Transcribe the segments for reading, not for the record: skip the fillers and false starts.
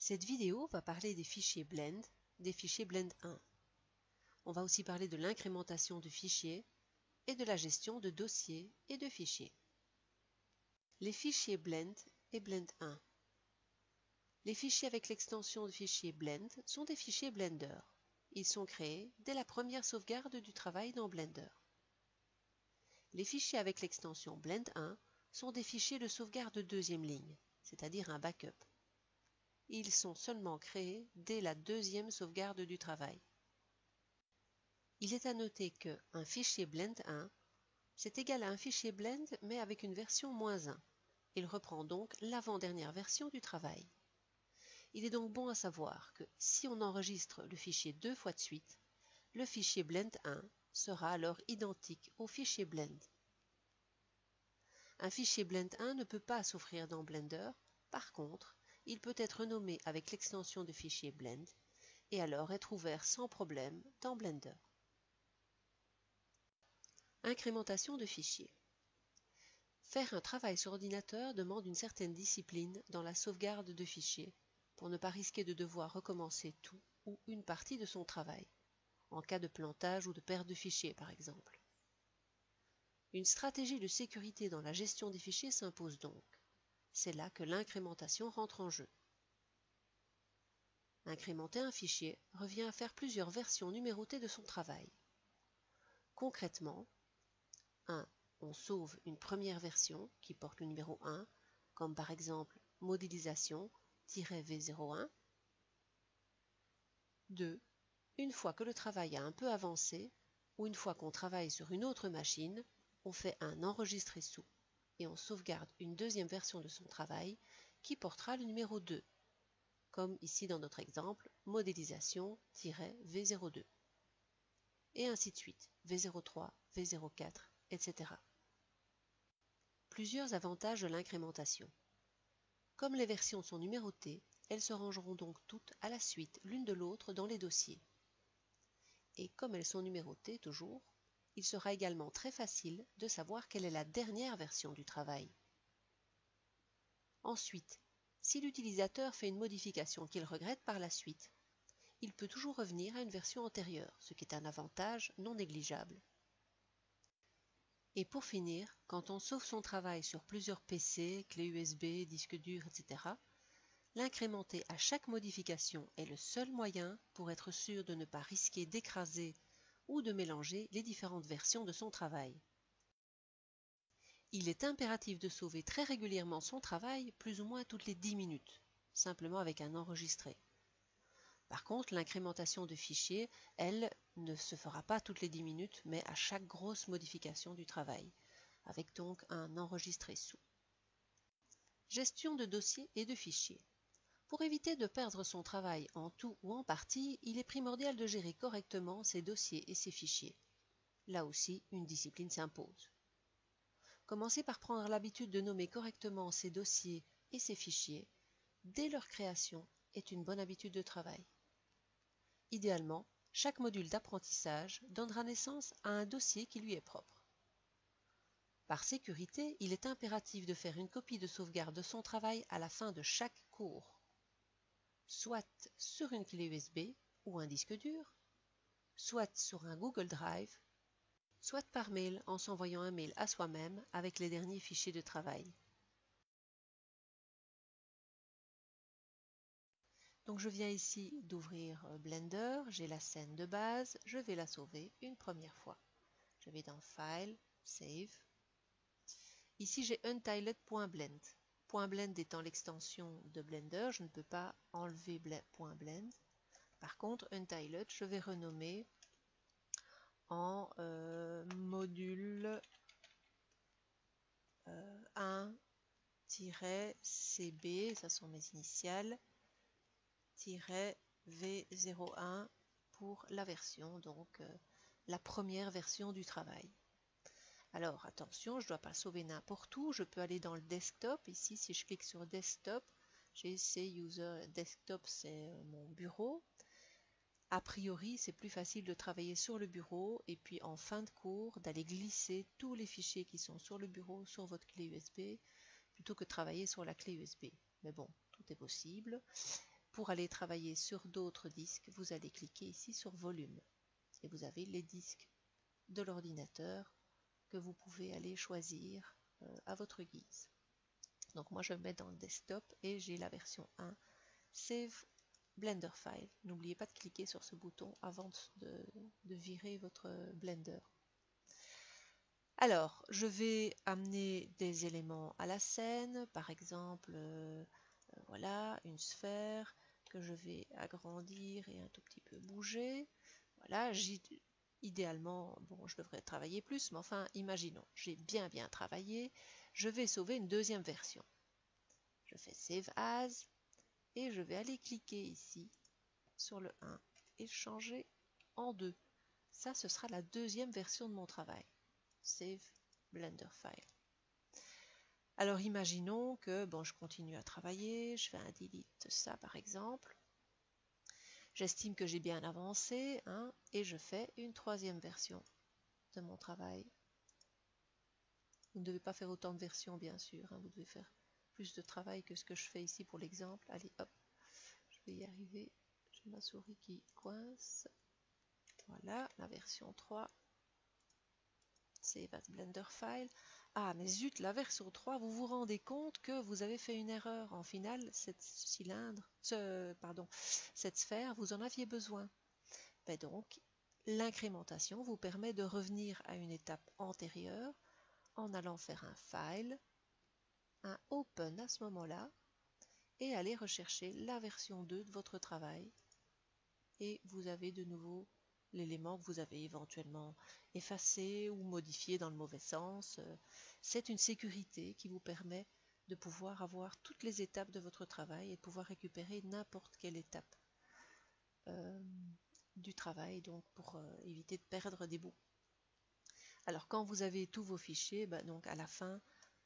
Cette vidéo va parler des fichiers Blend, des fichiers Blend 1. On va aussi parler de l'incrémentation de fichiers et de la gestion de dossiers et de fichiers. Les fichiers Blend et Blend 1. Les fichiers avec l'extension de fichier Blend sont des fichiers Blender. Ils sont créés dès la première sauvegarde du travail dans Blender. Les fichiers avec l'extension Blend 1 sont des fichiers de sauvegarde de deuxième ligne, c'est-à-dire un backup. Ils sont seulement créés dès la deuxième sauvegarde du travail. Il est à noter qu'un fichier Blend 1, c'est égal à un fichier Blend mais avec une version -1. Il reprend donc l'avant-dernière version du travail. Il est donc bon à savoir que si on enregistre le fichier 2 fois de suite, le fichier Blend 1 sera alors identique au fichier Blend. Un fichier Blend 1 ne peut pas s'ouvrir dans Blender, par contre, il peut être nommé avec l'extension de fichier Blend et alors être ouvert sans problème dans Blender. Incrémentation de fichiers. Faire un travail sur ordinateur demande une certaine discipline dans la sauvegarde de fichiers pour ne pas risquer de devoir recommencer tout ou une partie de son travail, en cas de plantage ou de perte de fichiers par exemple. Une stratégie de sécurité dans la gestion des fichiers s'impose donc. C'est là que l'incrémentation rentre en jeu. Incrémenter un fichier revient à faire plusieurs versions numérotées de son travail. Concrètement, 1. On sauve une première version qui porte le numéro 1, comme par exemple modélisation-v01. 2. Une fois que le travail a un peu avancé, ou une fois qu'on travaille sur une autre machine, on fait un enregistré sous et on sauvegarde une deuxième version de son travail qui portera le numéro 2, comme ici dans notre exemple modélisation-v02. Et ainsi de suite, v03, v04, etc. Plusieurs avantages de l'incrémentation. Comme les versions sont numérotées, elles se rangeront donc toutes à la suite l'une de l'autre dans les dossiers. Et comme elles sont numérotées toujours, il sera également très facile de savoir quelle est la dernière version du travail. Ensuite, si l'utilisateur fait une modification qu'il regrette par la suite, il peut toujours revenir à une version antérieure, ce qui est un avantage non négligeable. Et pour finir, quand on sauve son travail sur plusieurs PC, clés USB, disques durs, etc., l'incrémenter à chaque modification est le seul moyen pour être sûr de ne pas risquer d'écraser ou de mélanger les différentes versions de son travail. Il est impératif de sauver très régulièrement son travail, plus ou moins toutes les 10 minutes, simplement avec un enregistré. Par contre, l'incrémentation de fichiers, elle, ne se fera pas toutes les 10 minutes, mais à chaque grosse modification du travail, avec donc un enregistré sous. Gestion de dossiers et de fichiers. Pour éviter de perdre son travail en tout ou en partie, il est primordial de gérer correctement ses dossiers et ses fichiers. Là aussi, une discipline s'impose. Commencez par prendre l'habitude de nommer correctement ses dossiers et ses fichiers dès leur création est une bonne habitude de travail. Idéalement, chaque module d'apprentissage donnera naissance à un dossier qui lui est propre. Par sécurité, il est impératif de faire une copie de sauvegarde de son travail à la fin de chaque cours, soit sur une clé USB ou un disque dur, soit sur un Google Drive, soit par mail en s'envoyant un mail à soi-même avec les derniers fichiers de travail. Donc je viens ici d'ouvrir Blender, j'ai la scène de base, je vais la sauver une première fois. Je vais dans File, Save. Ici j'ai untiled.blend. .blend étant l'extension de Blender, je ne peux pas enlever .blend. Par contre, untiled, je vais renommer en module 1-CB, ça sont mes initiales, -v01 pour la version, donc la première version du travail. Alors attention, je ne dois pas sauver n'importe où, je peux aller dans le desktop. Ici, si je clique sur desktop, j'ai C user desktop, c'est mon bureau. A priori, c'est plus facile de travailler sur le bureau et puis en fin de cours, d'aller glisser tous les fichiers qui sont sur le bureau sur votre clé USB plutôt que de travailler sur la clé USB. Mais bon, tout est possible. Pour aller travailler sur d'autres disques, vous allez cliquer ici sur Volume. Et vous avez les disques de l'ordinateur que vous pouvez aller choisir à votre guise. Donc moi je me mets dans le desktop et j'ai la version 1, Save Blender File. N'oubliez pas de cliquer sur ce bouton avant de virer votre Blender. Alors, je vais amener des éléments à la scène, par exemple, voilà, une sphère que je vais agrandir et un tout petit peu bouger. Voilà, idéalement, bon, je devrais travailler plus, mais enfin, imaginons, j'ai bien travaillé, je vais sauver une deuxième version. Je fais Save As et je vais aller cliquer ici sur le 1 et changer en 2. Ça, ce sera la deuxième version de mon travail. Save Blender File. Alors imaginons que bon, je continue à travailler, je fais un delete ça par exemple. J'estime que j'ai bien avancé hein, et je fais une troisième version de mon travail. Vous ne devez pas faire autant de versions bien sûr, hein, vous devez faire plus de travail que ce que je fais ici pour l'exemple. Allez hop, je vais y arriver. J'ai ma souris qui coince. Voilà, la version 3. Save as Blender File. Ah, mais zut, la version 3, vous vous rendez compte que vous avez fait une erreur. En final, cette sphère, vous en aviez besoin. Ben donc, l'incrémentation vous permet de revenir à une étape antérieure en allant faire un File, un Open à ce moment-là, et aller rechercher la version 2 de votre travail. Et vous avez de nouveau l'élément que vous avez éventuellement effacé ou modifié dans le mauvais sens. C'est une sécurité qui vous permet de pouvoir avoir toutes les étapes de votre travail et de pouvoir récupérer n'importe quelle étape du travail, donc pour éviter de perdre des bouts. Alors quand vous avez tous vos fichiers, donc à la fin,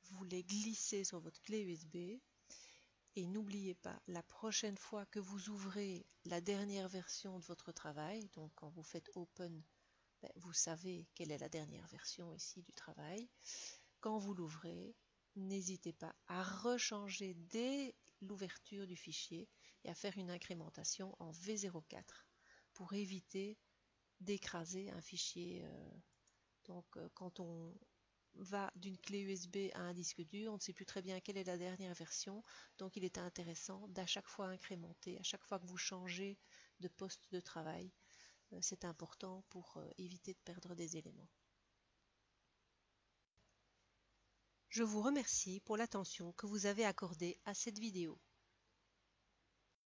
vous les glissez sur votre clé USB. Et n'oubliez pas, la prochaine fois que vous ouvrez la dernière version de votre travail, donc quand vous faites Open, vous savez quelle est la dernière version ici du travail. Quand vous l'ouvrez, n'hésitez pas à rechanger dès l'ouverture du fichier et à faire une incrémentation en V04 pour éviter d'écraser un fichier. Quand on va d'une clé USB à un disque dur, on ne sait plus très bien quelle est la dernière version, donc il est intéressant d'à chaque fois incrémenter, à chaque fois que vous changez de poste de travail, c'est important pour éviter de perdre des éléments. Je vous remercie pour l'attention que vous avez accordée à cette vidéo.